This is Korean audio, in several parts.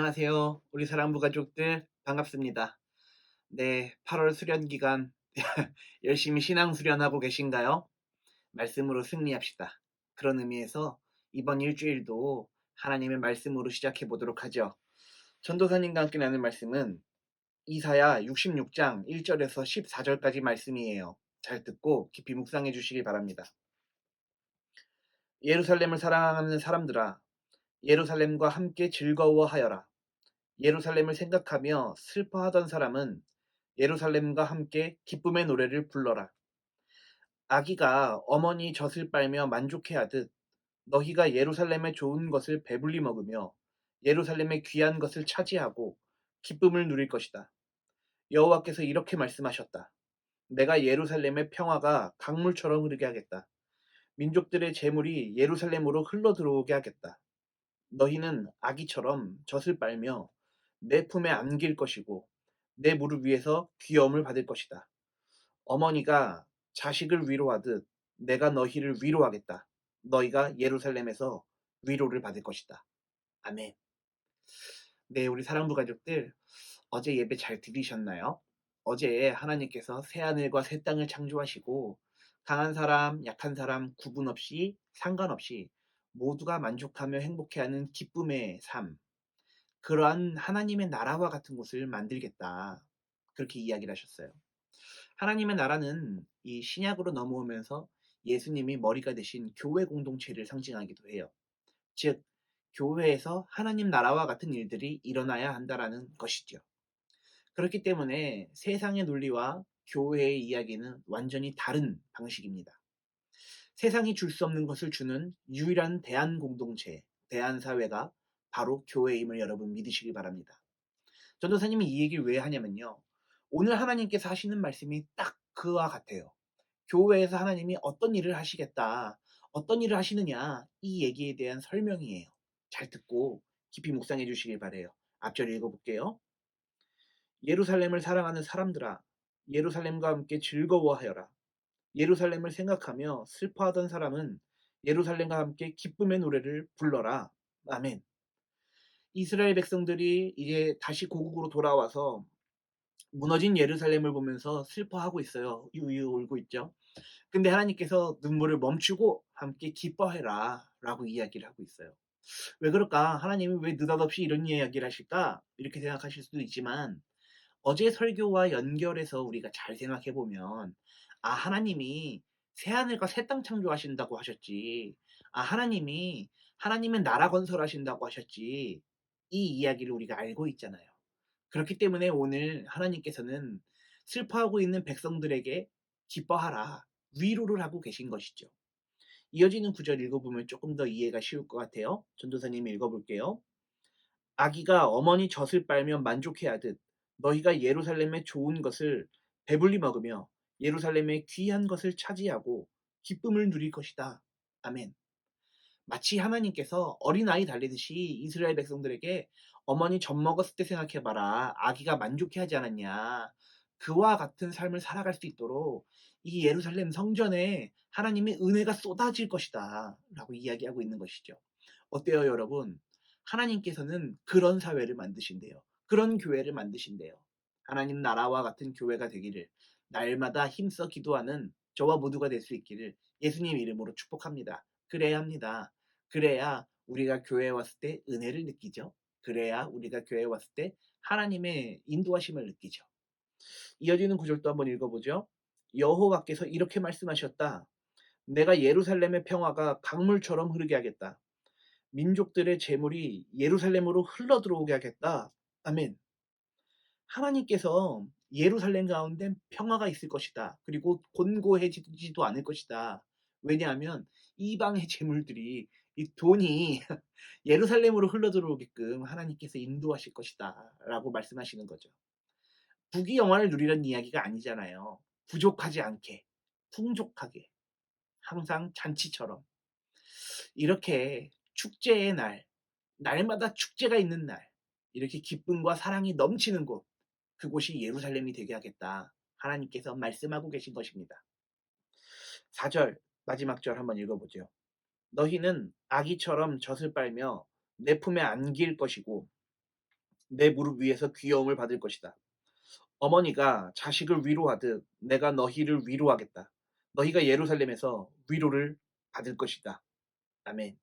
안녕하세요. 우리 사랑부 가족들 반갑습니다. 네, 8월 수련 기간 열심히 신앙 수련하고 계신가요? 말씀으로 승리합시다. 그런 의미에서 이번 일주일도 하나님의 말씀으로 시작해 보도록 하죠. 전도사님과 함께 나눌 말씀은 이사야 66장 1절에서 14절까지 말씀이에요. 잘 듣고 깊이 묵상해 주시길 바랍니다. 예루살렘을 사랑하는 사람들아, 예루살렘과 함께 즐거워하여라. 예루살렘을 생각하며 슬퍼하던 사람은 예루살렘과 함께 기쁨의 노래를 불러라. 아기가 어머니 젖을 빨며 만족해하듯 너희가 예루살렘의 좋은 것을 배불리 먹으며 예루살렘의 귀한 것을 차지하고 기쁨을 누릴 것이다. 여호와께서 이렇게 말씀하셨다. 내가 예루살렘의 평화가 강물처럼 흐르게 하겠다. 민족들의 재물이 예루살렘으로 흘러 들어오게 하겠다. 너희는 아기처럼 젖을 빨며 내 품에 안길 것이고 내 무릎 위에서 귀여움을 받을 것이다. 어머니가 자식을 위로하듯 내가 너희를 위로하겠다. 너희가 예루살렘에서 위로를 받을 것이다. 아멘. 네, 우리 사랑부 가족들, 어제 예배 잘 들으셨나요? 어제 하나님께서 새하늘과 새 땅을 창조하시고 강한 사람, 약한 사람 구분 없이 상관없이 모두가 만족하며 행복해하는 기쁨의 삶, 그러한 하나님의 나라와 같은 곳을 만들겠다. 그렇게 이야기를 하셨어요. 하나님의 나라는 이 신약으로 넘어오면서 예수님이 머리가 되신 교회 공동체를 상징하기도 해요. 즉, 교회에서 하나님 나라와 같은 일들이 일어나야 한다라는 것이죠. 그렇기 때문에 세상의 논리와 교회의 이야기는 완전히 다른 방식입니다. 세상이 줄 수 없는 것을 주는 유일한 대한 공동체, 대한 사회가 바로 교회임을 여러분 믿으시기 바랍니다. 전도사님이 이 얘기를 왜 하냐면요. 오늘 하나님께서 하시는 말씀이 딱 그와 같아요. 교회에서 하나님이 어떤 일을 하시겠다, 어떤 일을 하시느냐, 이 얘기에 대한 설명이에요. 잘 듣고 깊이 묵상해 주시길 바래요. 앞절 읽어볼게요. 예루살렘을 사랑하는 사람들아, 예루살렘과 함께 즐거워하여라. 예루살렘을 생각하며 슬퍼하던 사람은 예루살렘과 함께 기쁨의 노래를 불러라. 아멘. 이스라엘 백성들이 이제 다시 고국으로 돌아와서 무너진 예루살렘을 보면서 슬퍼하고 있어요. 유유 울고 있죠. 근데 하나님께서 눈물을 멈추고 함께 기뻐해라 라고 이야기를 하고 있어요. 왜 그럴까? 하나님이 왜 느닷없이 이런 이야기를 하실까? 이렇게 생각하실 수도 있지만 어제 설교와 연결해서 우리가 잘 생각해 보면 하나님이 새하늘과 새 땅 창조하신다고 하셨지. 하나님이 하나님의 나라 건설하신다고 하셨지. 이 이야기를 우리가 알고 있잖아요. 그렇기 때문에 오늘 하나님께서는 슬퍼하고 있는 백성들에게 기뻐하라, 위로를 하고 계신 것이죠. 이어지는 구절 읽어보면 조금 더 이해가 쉬울 것 같아요. 전도사님이 읽어볼게요. 아기가 어머니 젖을 빨며 만족해하듯 너희가 예루살렘의 좋은 것을 배불리 먹으며 예루살렘의 귀한 것을 차지하고 기쁨을 누릴 것이다. 아멘. 마치 하나님께서 어린아이 달래듯이 이스라엘 백성들에게 어머니 젖 먹었을 때 생각해봐라. 아기가 만족해하지 않았냐. 그와 같은 삶을 살아갈 수 있도록 이 예루살렘 성전에 하나님의 은혜가 쏟아질 것이다. 라고 이야기하고 있는 것이죠. 어때요, 여러분? 하나님께서는 그런 사회를 만드신대요. 그런 교회를 만드신대요. 하나님 나라와 같은 교회가 되기를 날마다 힘써 기도하는 저와 모두가 될 수 있기를 예수님 이름으로 축복합니다. 그래야 합니다. 그래야 우리가 교회에 왔을 때 은혜를 느끼죠. 그래야 우리가 교회에 왔을 때 하나님의 인도하심을 느끼죠. 이어지는 구절도 한번 읽어보죠. 여호와께서 이렇게 말씀하셨다. 내가 예루살렘의 평화가 강물처럼 흐르게 하겠다. 민족들의 재물이 예루살렘으로 흘러 들어오게 하겠다. 아멘. 하나님께서 예루살렘 가운데 평화가 있을 것이다. 그리고 곤고해지지도 않을 것이다. 왜냐하면 이방의 재물들이 이 돈이 예루살렘으로 흘러 들어오게끔 하나님께서 인도하실 것이다. 라고 말씀하시는 거죠. 부귀 영화를 누리는 이야기가 아니잖아요. 부족하지 않게, 풍족하게, 항상 잔치처럼. 이렇게 축제의 날, 날마다 축제가 있는 날, 이렇게 기쁨과 사랑이 넘치는 곳, 그곳이 예루살렘이 되게 하겠다. 하나님께서 말씀하고 계신 것입니다. 4절, 마지막 절 한번 읽어보죠. 너희는 아기처럼 젖을 빨며 내 품에 안길 것이고 내 무릎 위에서 귀여움을 받을 것이다. 어머니가 자식을 위로하듯 내가 너희를 위로하겠다. 너희가 예루살렘에서 위로를 받을 것이다. 아멘.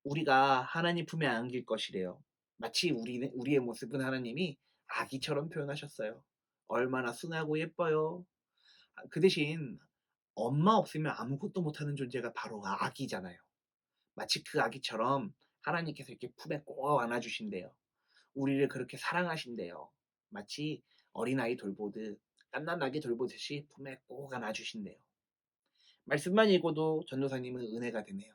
우리가 하나님 품에 안길 것이래요. 마치 우리의 모습은 하나님이 아기처럼 표현하셨어요. 얼마나 순하고 예뻐요. 그 대신 엄마 없으면 아무것도 못하는 존재가 바로 아기잖아요. 마치 그 아기처럼 하나님께서 이렇게 품에 꼭 안아주신대요. 우리를 그렇게 사랑하신대요. 마치 어린아이 돌보듯 갓난아기 돌보듯이 품에 꼭 안아주신대요. 말씀만 읽어도 전도사님은 은혜가 되네요.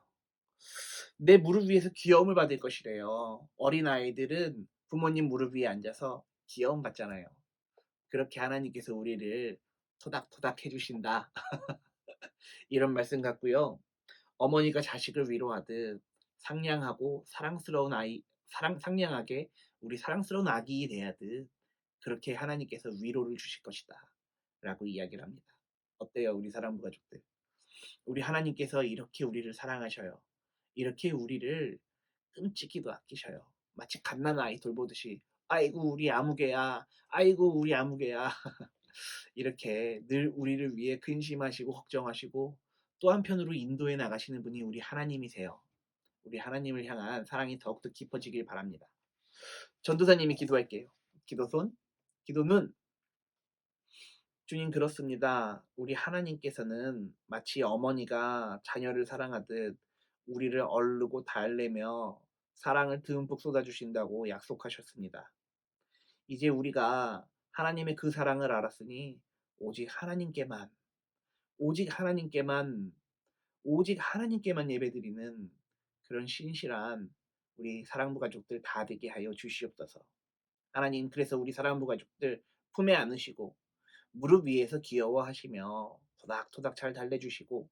내 무릎 위에서 귀여움을 받을 것이래요. 어린아이들은 부모님 무릎 위에 앉아서 귀여움 받잖아요. 그렇게 하나님께서 우리를 토닥토닥 해주신다. 이런 말씀 같고요. 어머니가 자식을 위로하듯 상냥하고 사랑스러운 상냥하게 우리 사랑스러운 아기 대하듯 그렇게 하나님께서 위로를 주실 것이다. 라고 이야기를 합니다. 어때요, 우리 사랑부 가족들? 우리 하나님께서 이렇게 우리를 사랑하셔요. 이렇게 우리를 끔찍이도 아끼셔요. 마치 갓난아이 돌보듯이 아이고 우리 아무개야, 아이고 우리 아무개야. 이렇게 늘 우리를 위해 근심하시고 걱정하시고 또 한편으로 인도해 나가시는 분이 우리 하나님이세요. 우리 하나님을 향한 사랑이 더욱더 깊어지길 바랍니다. 전도사님이 기도할게요. 기도손, 기도눈. 주님, 그렇습니다. 우리 하나님께서는 마치 어머니가 자녀를 사랑하듯 우리를 얼르고 달래며 사랑을 듬뿍 쏟아주신다고 약속하셨습니다. 이제 우리가 하나님의 그 사랑을 알았으니 오직 하나님께만, 오직 하나님께만, 오직 하나님께만 예배드리는 그런 신실한 우리 사랑부 가족들 다 되게 하여 주시옵소서. 하나님, 그래서 우리 사랑부 가족들 품에 안으시고 무릎 위에서 귀여워하시며 토닥토닥 잘 달래주시고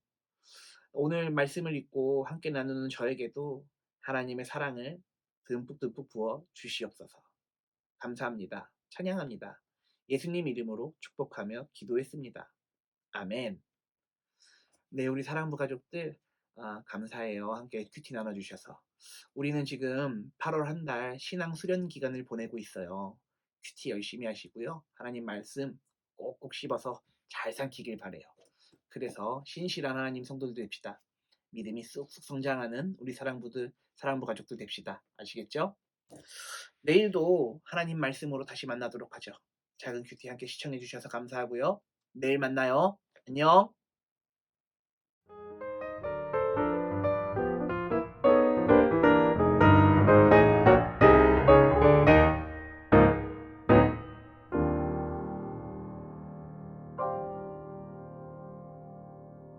오늘 말씀을 읽고 함께 나누는 저에게도 하나님의 사랑을 듬뿍듬뿍 부어 주시옵소서. 감사합니다. 찬양합니다. 예수님 이름으로 축복하며 기도했습니다. 아멘. 네, 우리 사랑부 가족들 감사해요. 함께 큐티 나눠주셔서. 우리는 지금 8월 한 달 신앙 수련 기간을 보내고 있어요. 큐티 열심히 하시고요. 하나님 말씀 꼭꼭 씹어서 잘 삼키길 바래요. 그래서 신실한 하나님 성도들 됩시다. 믿음이 쑥쑥 성장하는 우리 사랑부 가족들 됩시다. 아시겠죠? 내일도 하나님 말씀으로 다시 만나도록 하죠. 작은 큐티 함께 시청해 주셔서 감사하고요. 내일 만나요. 안녕.